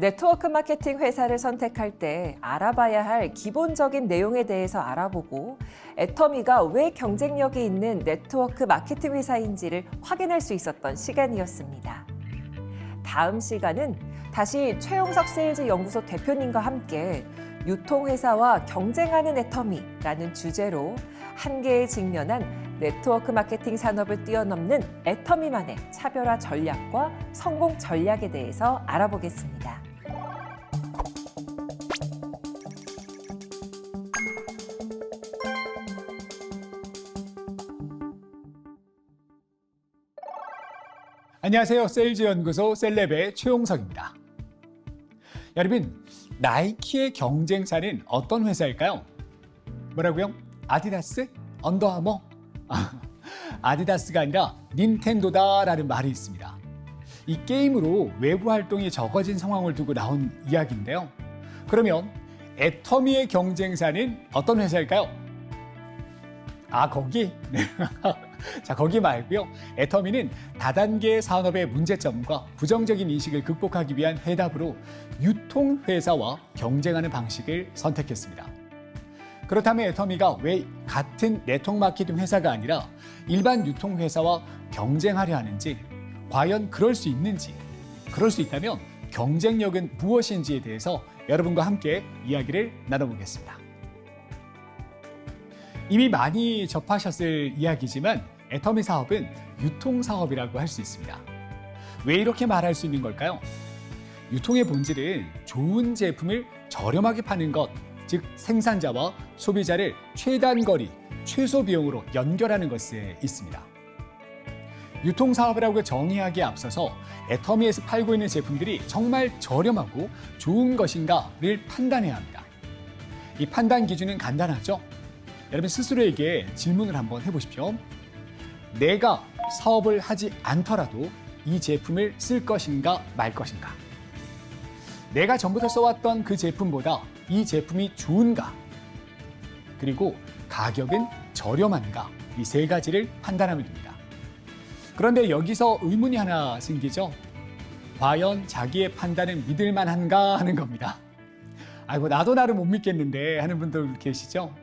네트워크 마케팅 회사를 선택할 때 알아봐야 할 기본적인 내용에 대해서 알아보고 애터미가 왜 경쟁력이 있는 네트워크 마케팅 회사인지를 확인할 수 있었던 시간이었습니다. 다음 시간은 다시 최용석 세일즈 연구소 대표님과 함께 유통회사와 경쟁하는 애터미라는 주제로 한계에 직면한 네트워크 마케팅 산업을 뛰어넘는 애터미만의 차별화 전략과 성공 전략에 대해서 알아보겠습니다. 안녕하세요. 세일즈 연구소 셀렙의 최용석입니다. 여러분, 나이키의 경쟁사는 어떤 회사일까요? 뭐라고요? 아디다스? 언더아머? 아디다스가 아니라 닌텐도다라는 말이 있습니다. 이 게임으로 외부 활동이 적어진 상황을 두고 나온 이야기인데요. 그러면 애터미의 경쟁사는 어떤 회사일까요? 거기? 네. 자, 거기 말고요. 애터미는 다단계 산업의 문제점과 부정적인 인식을 극복하기 위한 해답으로 유통회사와 경쟁하는 방식을 선택했습니다. 그렇다면 애터미가 왜 같은 네트워크 마케팅 회사가 아니라 일반 유통회사와 경쟁하려 하는지, 과연 그럴 수 있는지, 그럴 수 있다면 경쟁력은 무엇인지에 대해서 여러분과 함께 이야기를 나눠보겠습니다. 이미 많이 접하셨을 이야기지만 애터미 사업은 유통사업이라고 할 수 있습니다. 왜 이렇게 말할 수 있는 걸까요? 유통의 본질은 좋은 제품을 저렴하게 파는 것, 즉 생산자와 소비자를 최단거리, 최소 비용으로 연결하는 것에 있습니다. 유통사업이라고 정의하기에 앞서서 애터미에서 팔고 있는 제품들이 정말 저렴하고 좋은 것인가를 판단해야 합니다. 이 판단 기준은 간단하죠? 여러분 스스로에게 질문을 한번 해보십시오. 내가 사업을 하지 않더라도 이 제품을 쓸 것인가 말 것인가? 내가 전부터 써왔던 그 제품보다 이 제품이 좋은가? 그리고 가격은 저렴한가? 이 세 가지를 판단하면 됩니다. 그런데 여기서 의문이 하나 생기죠? 과연 자기의 판단은 믿을 만한가 하는 겁니다. 나도 나를 못 믿겠는데 하는 분들 계시죠?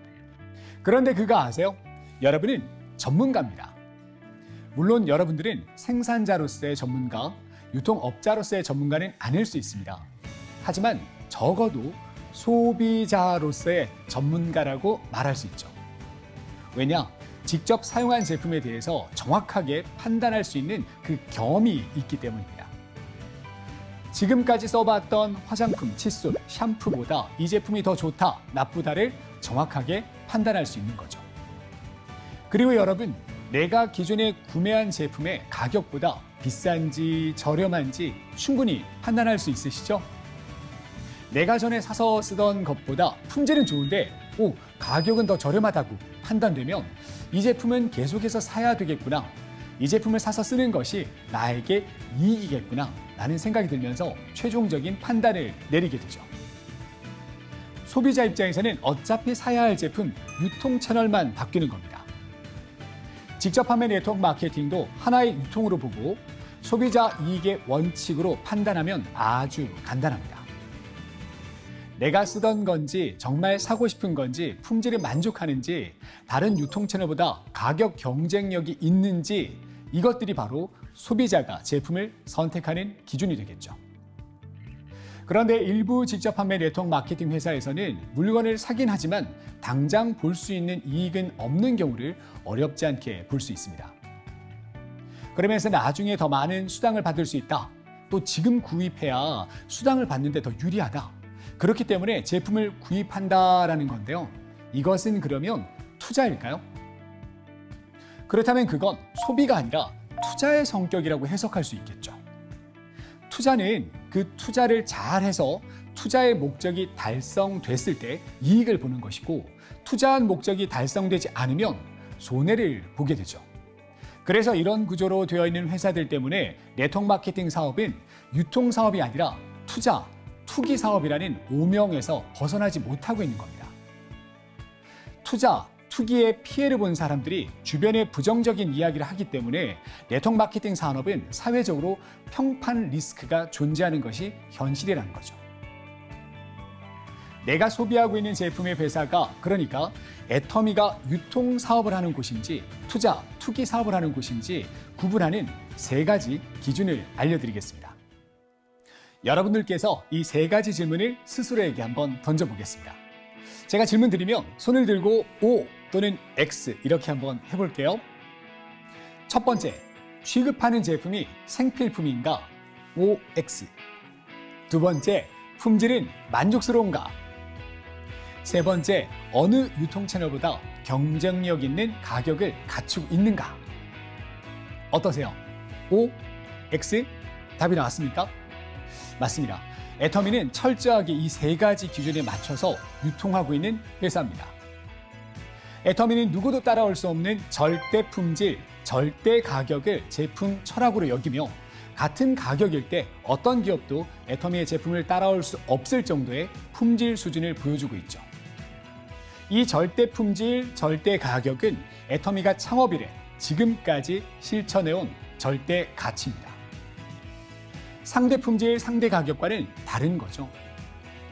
그런데 그거 아세요? 여러분은 전문가입니다. 물론 여러분들은 생산자로서의 전문가, 유통업자로서의 전문가는 아닐 수 있습니다. 하지만 적어도 소비자로서의 전문가라고 말할 수 있죠. 왜냐? 직접 사용한 제품에 대해서 정확하게 판단할 수 있는 그 경험이 있기 때문입니다. 지금까지 써봤던 화장품, 칫솔, 샴푸보다 이 제품이 더 좋다, 나쁘다를 정확하게 판단할 수 있는 거죠. 그리고 여러분, 내가 기존에 구매한 제품의 가격보다 비싼지 저렴한지 충분히 판단할 수 있으시죠? 내가 전에 사서 쓰던 것보다 품질은 좋은데 가격은 더 저렴하다고 판단되면 이 제품은 계속해서 사야 되겠구나. 이 제품을 사서 쓰는 것이 나에게 이익이겠구나 라는 생각이 들면서 최종적인 판단을 내리게 되죠. 소비자 입장에서는 어차피 사야 할 제품 유통 채널만 바뀌는 겁니다. 직접 판매 네트워크 마케팅도 하나의 유통으로 보고 소비자 이익의 원칙으로 판단하면 아주 간단합니다. 내가 쓰던 건지 정말 사고 싶은 건지 품질에 만족하는지 다른 유통 채널보다 가격 경쟁력이 있는지 이것들이 바로 소비자가 제품을 선택하는 기준이 되겠죠. 그런데 일부 직접 판매 네트워크 마케팅 회사에서는 물건을 사긴 하지만 당장 볼 수 있는 이익은 없는 경우를 어렵지 않게 볼 수 있습니다. 그러면서 나중에 더 많은 수당을 받을 수 있다. 또 지금 구입해야 수당을 받는 데 더 유리하다. 그렇기 때문에 제품을 구입한다라는 건데요. 이것은 그러면 투자일까요? 그렇다면 그건 소비가 아니라 투자의 성격이라고 해석할 수 있겠죠. 투자는 그 투자를 잘해서 투자의 목적이 달성됐을 때 이익을 보는 것이고 투자한 목적이 달성되지 않으면 손해를 보게 되죠. 그래서 이런 구조로 되어 있는 회사들 때문에 네트워크 마케팅 사업은 유통 사업이 아니라 투자, 투기 사업이라는 오명에서 벗어나지 못하고 있는 겁니다. 투자, 투기에 피해를 본 사람들이 주변에 부정적인 이야기를 하기 때문에 네트워크 마케팅 산업은 사회적으로 평판 리스크가 존재하는 것이 현실이라는 거죠. 내가 소비하고 있는 제품의 회사가 그러니까 애터미가 유통 사업을 하는 곳인지 투자, 투기 사업을 하는 곳인지 구분하는 3가지 기준을 알려드리겠습니다. 여러분들께서 이 3가지 질문을 스스로에게 한번 던져보겠습니다. 제가 질문 드리면 손을 들고 O 또는 X 이렇게 한번 해볼게요. 첫 번째, 취급하는 제품이 생필품인가? OX. 두 번째, 품질은 만족스러운가? 세 번째, 어느 유통 채널보다 경쟁력 있는 가격을 갖추고 있는가? 어떠세요? O, X? 답이 나왔습니까? 맞습니다. 애터미는 철저하게 이 3가지 기준에 맞춰서 유통하고 있는 회사입니다. 애터미는 누구도 따라올 수 없는 절대 품질, 절대 가격을 제품 철학으로 여기며 같은 가격일 때 어떤 기업도 애터미의 제품을 따라올 수 없을 정도의 품질 수준을 보여주고 있죠. 이 절대 품질, 절대 가격은 애터미가 창업 이래 지금까지 실천해온 절대 가치입니다. 상대 품질, 상대 가격과는 다른 거죠.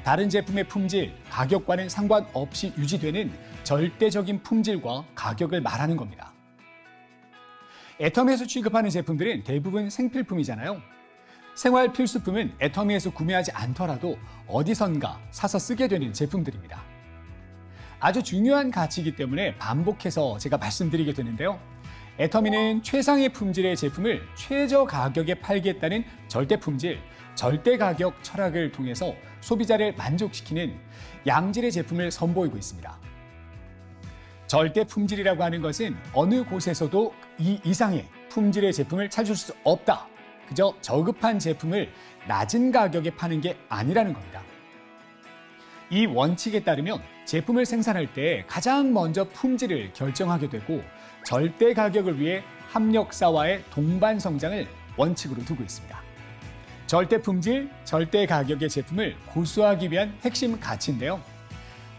다른 제품의 품질, 가격과는 상관없이 유지되는 절대적인 품질과 가격을 말하는 겁니다. 애터미에서 취급하는 제품들은 대부분 생필품이잖아요. 생활 필수품은 애터미에서 구매하지 않더라도 어디선가 사서 쓰게 되는 제품들입니다. 아주 중요한 가치이기 때문에 반복해서 제가 말씀드리게 되는데요. 애터미는 최상의 품질의 제품을 최저 가격에 팔겠다는 절대 품질, 절대 가격 철학을 통해서 소비자를 만족시키는 양질의 제품을 선보이고 있습니다. 절대 품질이라고 하는 것은 어느 곳에서도 이 이상의 품질의 제품을 찾을 수 없다. 그저 저급한 제품을 낮은 가격에 파는 게 아니라는 겁니다. 이 원칙에 따르면 제품을 생산할 때 가장 먼저 품질을 결정하게 되고 절대 가격을 위해 합력사와의 동반 성장을 원칙으로 두고 있습니다. 절대 품질, 절대 가격의 제품을 고수하기 위한 핵심 가치인데요.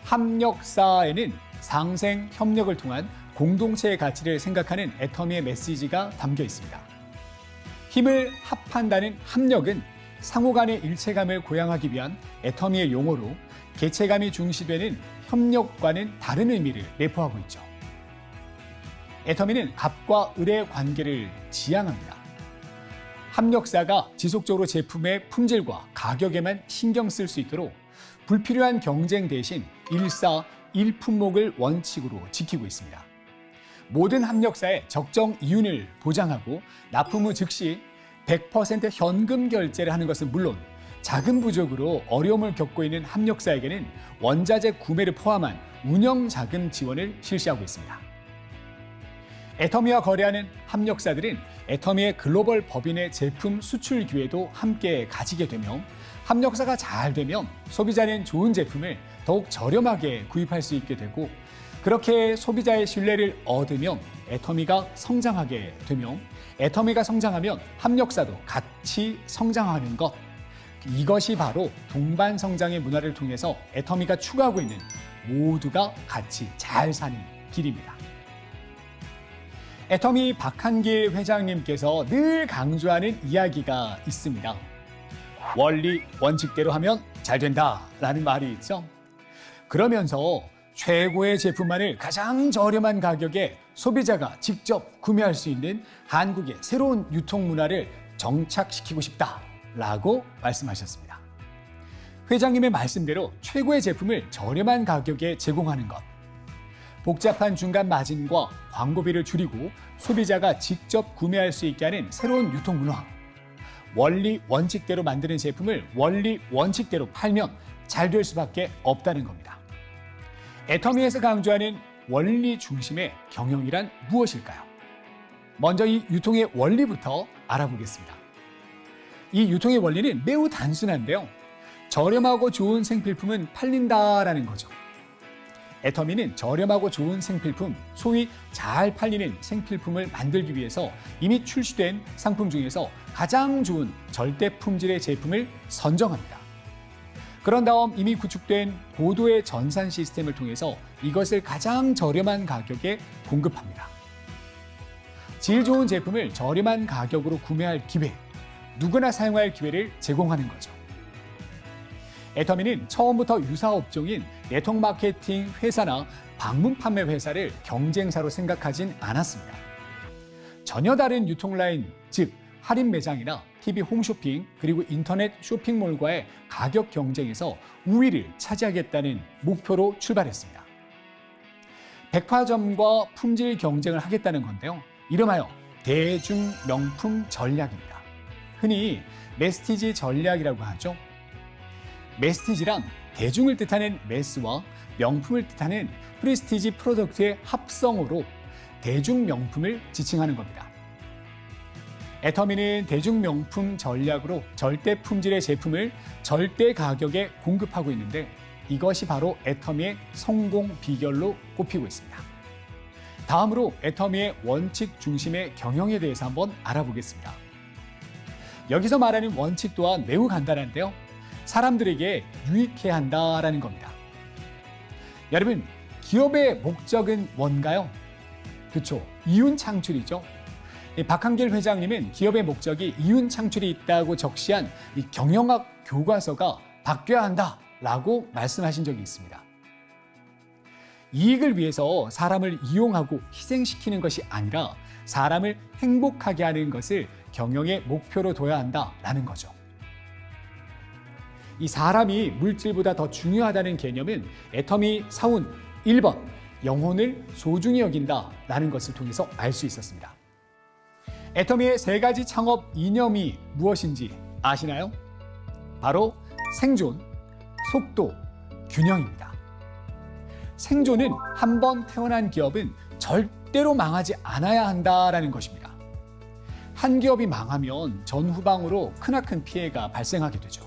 합력사에는 상생 협력을 통한 공동체의 가치를 생각하는 애터미의 메시지가 담겨 있습니다. 힘을 합한다는 합력은 상호 간의 일체감을 고양하기 위한 애터미의 용어로 개체감이 중시되는 협력과는 다른 의미를 내포하고 있죠. 애터미는 갑과 을의 관계를 지향합니다. 합력사가 지속적으로 제품의 품질과 가격에만 신경 쓸 수 있도록 불필요한 경쟁 대신 일사, 일품목을 원칙으로 지키고 있습니다. 모든 합력사의 적정 이윤을 보장하고 납품 후 즉시 100% 현금 결제를 하는 것은 물론 자금 부족으로 어려움을 겪고 있는 합력사에게는 원자재 구매를 포함한 운영 자금 지원을 실시하고 있습니다. 애터미와 거래하는 합력사들은 애터미의 글로벌 법인의 제품 수출 기회도 함께 가지게 되며 합력사가 잘 되면 소비자는 좋은 제품을 더욱 저렴하게 구입할 수 있게 되고 그렇게 소비자의 신뢰를 얻으면 애터미가 성장하게 되며 애터미가 성장하면 합력사도 같이 성장하는 것. 이것이 바로 동반 성장의 문화를 통해서 애터미가 추구하고 있는 모두가 같이 잘 사는 길입니다. 애터미 박한길 회장님께서 늘 강조하는 이야기가 있습니다. 원리 원칙대로 하면 잘 된다라는 말이 있죠. 그러면서 최고의 제품만을 가장 저렴한 가격에 소비자가 직접 구매할 수 있는 한국의 새로운 유통 문화를 정착시키고 싶다라고 말씀하셨습니다. 회장님의 말씀대로 최고의 제품을 저렴한 가격에 제공하는 것, 복잡한 중간 마진과 광고비를 줄이고 소비자가 직접 구매할 수 있게 하는 새로운 유통 문화, 원리 원칙대로 만드는 제품을 원리 원칙대로 팔면 잘 될 수밖에 없다는 겁니다. 애터미에서 강조하는 원리 중심의 경영이란 무엇일까요? 먼저 이 유통의 원리부터 알아보겠습니다. 이 유통의 원리는 매우 단순한데요. 저렴하고 좋은 생필품은 팔린다라는 거죠. 애터미는 저렴하고 좋은 생필품, 소위 잘 팔리는 생필품을 만들기 위해서 이미 출시된 상품 중에서 가장 좋은 절대 품질의 제품을 선정합니다. 그런 다음 이미 구축된 고도의 전산 시스템을 통해서 이것을 가장 저렴한 가격에 공급합니다. 질 좋은 제품을 저렴한 가격으로 구매할 기회, 누구나 사용할 기회를 제공하는 거죠. 애터미는 처음부터 유사 업종인 네트워크 마케팅 회사나 방문 판매 회사를 경쟁사로 생각하진 않았습니다. 전혀 다른 유통 라인, 즉 할인 매장이나 TV 홈쇼핑 그리고 인터넷 쇼핑몰과의 가격 경쟁에서 우위를 차지하겠다는 목표로 출발했습니다. 백화점과 품질 경쟁을 하겠다는 건데요. 이름하여 대중 명품 전략입니다. 흔히 메스티지 전략이라고 하죠. 메스티지란 대중을 뜻하는 메스와 명품을 뜻하는 프레스티지 프로덕트의 합성어로 대중 명품을 지칭하는 겁니다. 애터미는 대중 명품 전략으로 절대 품질의 제품을 절대 가격에 공급하고 있는데 이것이 바로 애터미의 성공 비결로 꼽히고 있습니다. 다음으로 애터미의 원칙 중심의 경영에 대해서 한번 알아보겠습니다. 여기서 말하는 원칙 또한 매우 간단한데요. 사람들에게 유익해야 한다라는 겁니다. 여러분, 기업의 목적은 뭔가요? 그렇죠. 이윤 창출이죠. 박한길 회장님은 기업의 목적이 이윤 창출이 있다고 적시한 이 경영학 교과서가 바뀌어야 한다라고 말씀하신 적이 있습니다. 이익을 위해서 사람을 이용하고 희생시키는 것이 아니라 사람을 행복하게 하는 것을 경영의 목표로 둬야 한다라는 거죠. 이 사람이 물질보다 더 중요하다는 개념은 애터미 사운 1번 영혼을 소중히 여긴다라는 것을 통해서 알 수 있었습니다. 애터미의 세 가지 창업 이념이 무엇인지 아시나요? 바로 생존, 속도, 균형입니다. 생존은 한 번 태어난 기업은 절대로 망하지 않아야 한다라는 것입니다. 한 기업이 망하면 전후방으로 크나큰 피해가 발생하게 되죠.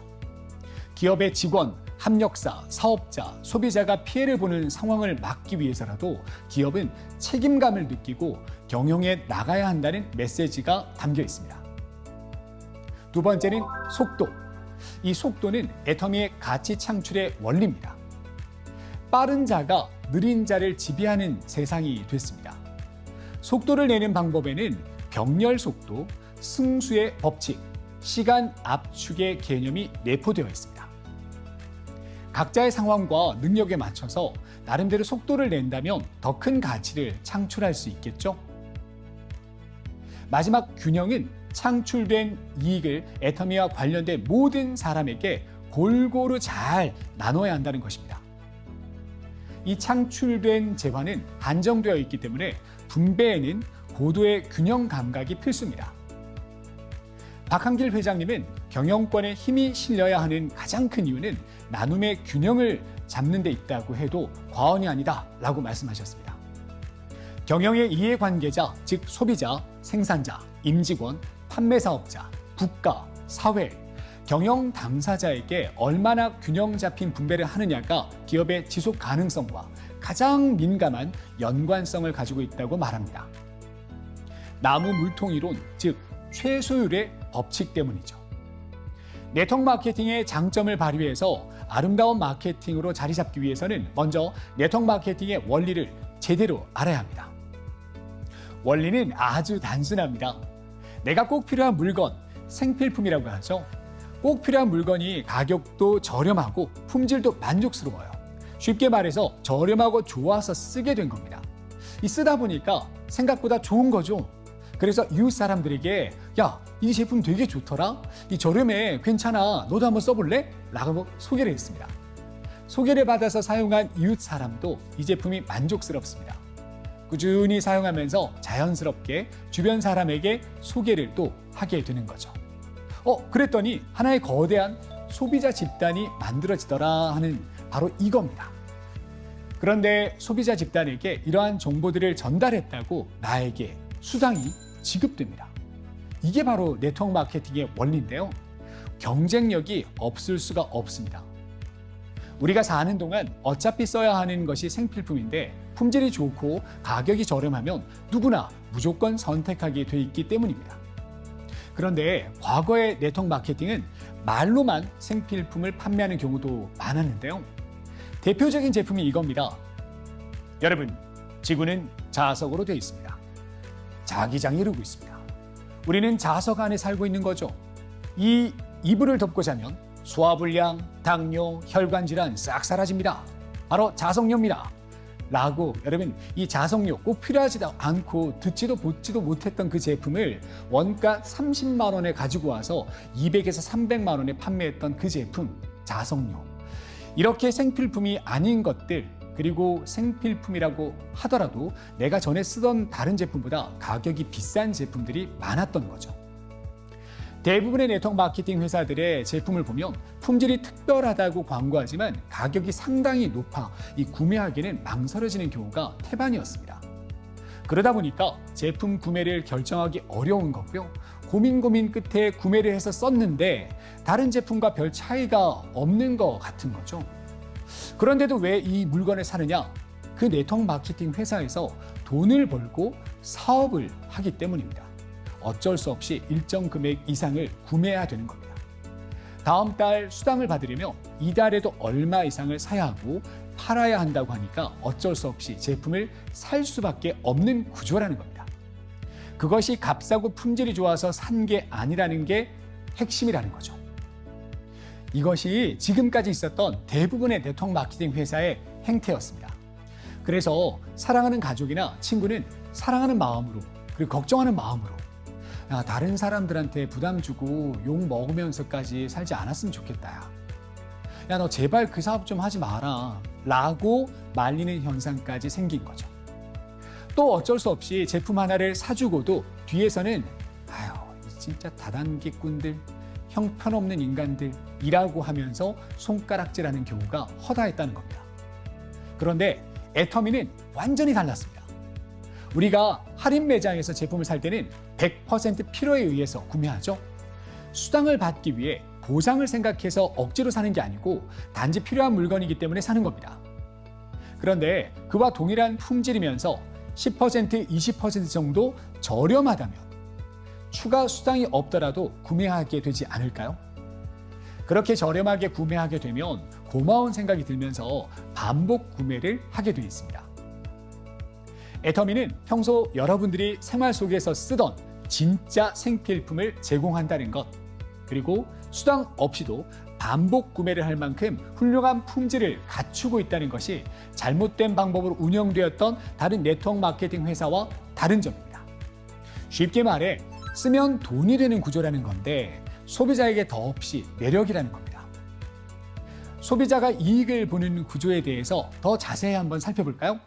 기업의 직원, 협력사, 사업자, 소비자가 피해를 보는 상황을 막기 위해서라도 기업은 책임감을 느끼고 경영에 나가야 한다는 메시지가 담겨 있습니다. 두 번째는 속도. 이 속도는 애터미의 가치 창출의 원리입니다. 빠른 자가 느린 자를 지배하는 세상이 됐습니다. 속도를 내는 방법에는 병렬 속도, 승수의 법칙, 시간 압축의 개념이 내포되어 있습니다. 각자의 상황과 능력에 맞춰서 나름대로 속도를 낸다면 더 큰 가치를 창출할 수 있겠죠? 마지막 균형은 창출된 이익을 애터미와 관련된 모든 사람에게 골고루 잘 나눠야 한다는 것입니다. 이 창출된 재화는 한정되어 있기 때문에 분배에는 고도의 균형 감각이 필수입니다. 박한길 회장님은 경영권에 힘이 실려야 하는 가장 큰 이유는 나눔의 균형을 잡는 데 있다고 해도 과언이 아니다라고 말씀하셨습니다. 경영의 이해관계자, 즉 소비자, 생산자, 임직원, 판매사업자, 국가, 사회, 경영 당사자에게 얼마나 균형 잡힌 분배를 하느냐가 기업의 지속 가능성과 가장 민감한 연관성을 가지고 있다고 말합니다. 나무 물통이론, 즉 최소율의 법칙 때문이죠. 네트워크 마케팅의 장점을 발휘해서 아름다운 마케팅으로 자리 잡기 위해서는 먼저 네트워크 마케팅의 원리를 제대로 알아야 합니다. 원리는 아주 단순합니다. 내가 꼭 필요한 물건, 생필품이라고 하죠. 꼭 필요한 물건이 가격도 저렴하고 품질도 만족스러워요. 쉽게 말해서 저렴하고 좋아서 쓰게 된 겁니다. 이 쓰다 보니까 생각보다 좋은 거죠. 그래서 이웃 사람들에게 야, 이 제품 되게 좋더라. 이 저렴해. 괜찮아. 너도 한번 써볼래? 라고 소개를 했습니다. 소개를 받아서 사용한 이웃 사람도 이 제품이 만족스럽습니다. 꾸준히 사용하면서 자연스럽게 주변 사람에게 소개를 또 하게 되는 거죠. 그랬더니 하나의 거대한 소비자 집단이 만들어지더라 하는 바로 이겁니다. 그런데 소비자 집단에게 이러한 정보들을 전달했다고 나에게 수당이 지급됩니다. 이게 바로 네트워크 마케팅의 원리인데요. 경쟁력이 없을 수가 없습니다. 우리가 사는 동안 어차피 써야 하는 것이 생필품인데 품질이 좋고 가격이 저렴하면 누구나 무조건 선택하게 돼 있기 때문입니다. 그런데 과거의 네트워크 마케팅은 말로만 생필품을 판매하는 경우도 많았는데요. 대표적인 제품이 이겁니다. 여러분, 지구는 자석으로 되어 있습니다. 자기장이 이루고 있습니다. 우리는 자석 안에 살고 있는 거죠. 이 이불을 덮고 자면 소화불량, 당뇨, 혈관 질환 싹 사라집니다. 바로 자석료입니다. 라고 여러분, 이 자석료 꼭 필요하지도 않고 듣지도 보지도 못했던 그 제품을 원가 30만 원에 가지고 와서 200에서 300만 원에 판매했던 그 제품, 자석료. 이렇게 생필품이 아닌 것들, 그리고 생필품이라고 하더라도 내가 전에 쓰던 다른 제품보다 가격이 비싼 제품들이 많았던 거죠. 대부분의 네트워크 마케팅 회사들의 제품을 보면 품질이 특별하다고 광고하지만 가격이 상당히 높아 이 구매하기는 망설여지는 경우가 태반이었습니다. 그러다 보니까 제품 구매를 결정하기 어려운 거고요. 고민 끝에 구매를 해서 썼는데 다른 제품과 별 차이가 없는 것 같은 거죠. 그런데도 왜 이 물건을 사느냐? 그 네트워크 마케팅 회사에서 돈을 벌고 사업을 하기 때문입니다. 어쩔 수 없이 일정 금액 이상을 구매해야 되는 겁니다. 다음 달 수당을 받으려면 이달에도 얼마 이상을 사야 하고 팔아야 한다고 하니까 어쩔 수 없이 제품을 살 수밖에 없는 구조라는 겁니다. 그것이 값싸고 품질이 좋아서 산 게 아니라는 게 핵심이라는 거죠. 이것이 지금까지 있었던 대부분의 네트워크 마케팅 회사의 행태였습니다. 그래서 사랑하는 가족이나 친구는 사랑하는 마음으로, 그리고 걱정하는 마음으로, 야, 다른 사람들한테 부담 주고 욕 먹으면서까지 살지 않았으면 좋겠다. 야, 너 제발 그 사업 좀 하지 마라. 라고 말리는 현상까지 생긴 거죠. 또 어쩔 수 없이 제품 하나를 사주고도 뒤에서는 아유, 진짜 다단계꾼들, 형편없는 인간들이라고 하면서 손가락질하는 경우가 허다했다는 겁니다. 그런데 애터미는 완전히 달랐습니다. 우리가 할인 매장에서 제품을 살 때는 100% 필요에 의해서 구매하죠. 수당을 받기 위해 보상을 생각해서 억지로 사는 게 아니고 단지 필요한 물건이기 때문에 사는 겁니다. 그런데 그와 동일한 품질이면서 10%, 20% 정도 저렴하다면 추가 수당이 없더라도 구매하게 되지 않을까요? 그렇게 저렴하게 구매하게 되면 고마운 생각이 들면서 반복 구매를 하게 되어 있습니다. 애터미는 평소 여러분들이 생활 속에서 쓰던 진짜 생필품을 제공한다는 것, 그리고 수당 없이도 반복 구매를 할 만큼 훌륭한 품질을 갖추고 있다는 것이 잘못된 방법으로 운영되었던 다른 네트워크 마케팅 회사와 다른 점입니다. 쉽게 말해 쓰면 돈이 되는 구조라는 건데 소비자에게 더없이 매력이라는 겁니다. 소비자가 이익을 보는 구조에 대해서 더 자세히 한번 살펴볼까요?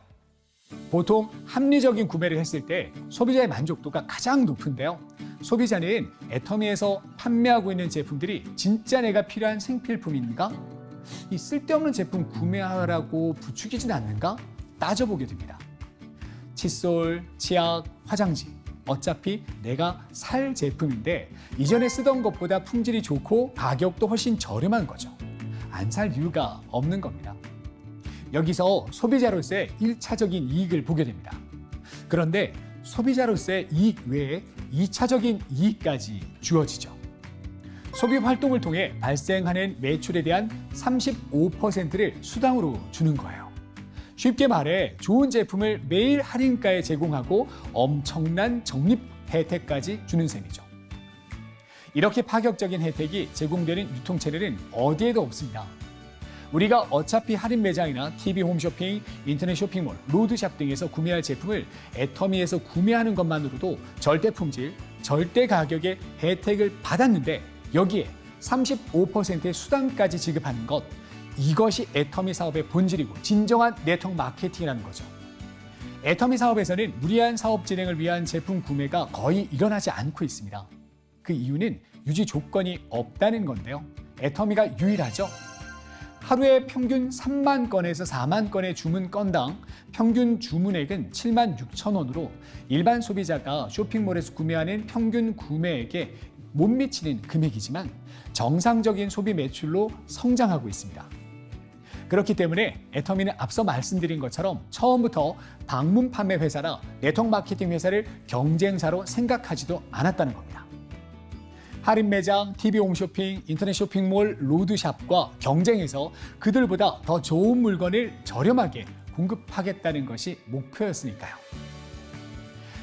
보통 합리적인 구매를 했을 때 소비자의 만족도가 가장 높은데요. 소비자는 애터미에서 판매하고 있는 제품들이 진짜 내가 필요한 생필품인가? 이 쓸데없는 제품 구매하라고 부추기진 않는가? 따져보게 됩니다. 칫솔, 치약, 화장지. 어차피 내가 살 제품인데 이전에 쓰던 것보다 품질이 좋고 가격도 훨씬 저렴한 거죠. 안 살 이유가 없는 겁니다. 여기서 소비자로서의 1차적인 이익을 보게 됩니다. 그런데 소비자로서의 이익 외에 2차적인 이익까지 주어지죠. 소비 활동을 통해 발생하는 매출에 대한 35%를 수당으로 주는 거예요. 쉽게 말해 좋은 제품을 매일 할인가에 제공하고 엄청난 적립 혜택까지 주는 셈이죠. 이렇게 파격적인 혜택이 제공되는 유통체계는 어디에도 없습니다. 우리가 어차피 할인 매장이나 TV 홈쇼핑, 인터넷 쇼핑몰, 로드샵 등에서 구매할 제품을 애터미에서 구매하는 것만으로도 절대 품질, 절대 가격의 혜택을 받았는데 여기에 35%의 수당까지 지급하는 것, 이것이 애터미 사업의 본질이고 진정한 네트워크 마케팅이라는 거죠. 애터미 사업에서는 무리한 사업 진행을 위한 제품 구매가 거의 일어나지 않고 있습니다. 그 이유는 유지 조건이 없다는 건데요. 애터미가 유일하죠. 하루에 평균 3만 건에서 4만 건의 주문 건당 평균 주문액은 7만 6천 원으로 일반 소비자가 쇼핑몰에서 구매하는 평균 구매액에 못 미치는 금액이지만 정상적인 소비 매출로 성장하고 있습니다. 그렇기 때문에 애터미는 앞서 말씀드린 것처럼 처음부터 방문 판매 회사나 네트워크 마케팅 회사를 경쟁사로 생각하지도 않았다는 겁니다. 할인 매장, TV 홈쇼핑, 인터넷 쇼핑몰, 로드샵과 경쟁해서 그들보다 더 좋은 물건을 저렴하게 공급하겠다는 것이 목표였으니까요.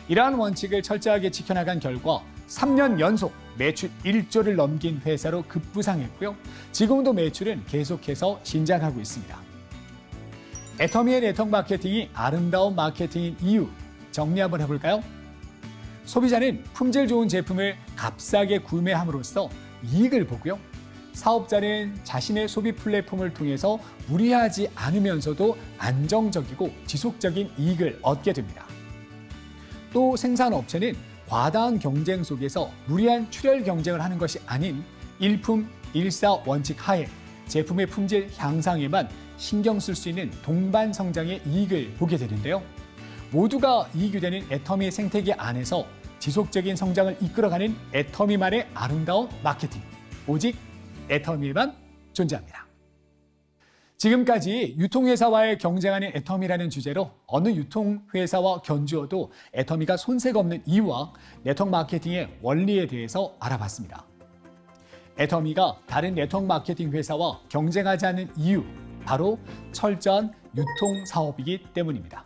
이러한 원칙을 철저하게 지켜나간 결과 3년 연속 매출 1조를 넘긴 회사로 급부상했고요. 지금도 매출은 계속해서 신장하고 있습니다. 애터미의 네트워크 마케팅이 아름다운 마케팅인 이유 정리 한번 해볼까요? 소비자는 품질 좋은 제품을 값싸게 구매함으로써 이익을 보고요. 사업자는 자신의 소비 플랫폼을 통해서 무리하지 않으면서도 안정적이고 지속적인 이익을 얻게 됩니다. 또 생산업체는 과다한 경쟁 속에서 무리한 출혈 경쟁을 하는 것이 아닌 일품 일사 원칙 하에 제품의 품질 향상에만 신경 쓸 수 있는 동반 성장의 이익을 보게 되는데요. 모두가 이익이 되는 애터미 생태계 안에서 지속적인 성장을 이끌어가는 애터미만의 아름다운 마케팅. 오직 애터미에만 존재합니다. 지금까지 유통회사와의 경쟁하는 애터미라는 주제로 어느 유통회사와 견주어도 애터미가 손색 없는 이유와 네트워크 마케팅의 원리에 대해서 알아봤습니다. 애터미가 다른 네트워크 마케팅 회사와 경쟁하지 않는 이유, 바로 철저한 유통 사업이기 때문입니다.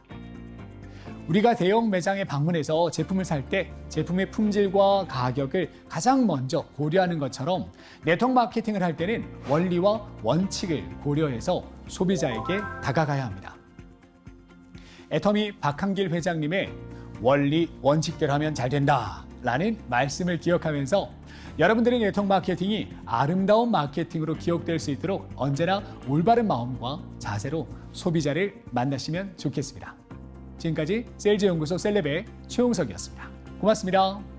우리가 대형 매장에 방문해서 제품을 살 때 제품의 품질과 가격을 가장 먼저 고려하는 것처럼 네트워크 마케팅을 할 때는 원리와 원칙을 고려해서 소비자에게 다가가야 합니다. 애터미 박한길 회장님의 원리, 원칙대로 하면 잘 된다 라는 말씀을 기억하면서 여러분들의 네트워크 마케팅이 아름다운 마케팅으로 기억될 수 있도록 언제나 올바른 마음과 자세로 소비자를 만나시면 좋겠습니다. 지금까지 세일즈연구소 셀럽의 최용석이었습니다. 고맙습니다.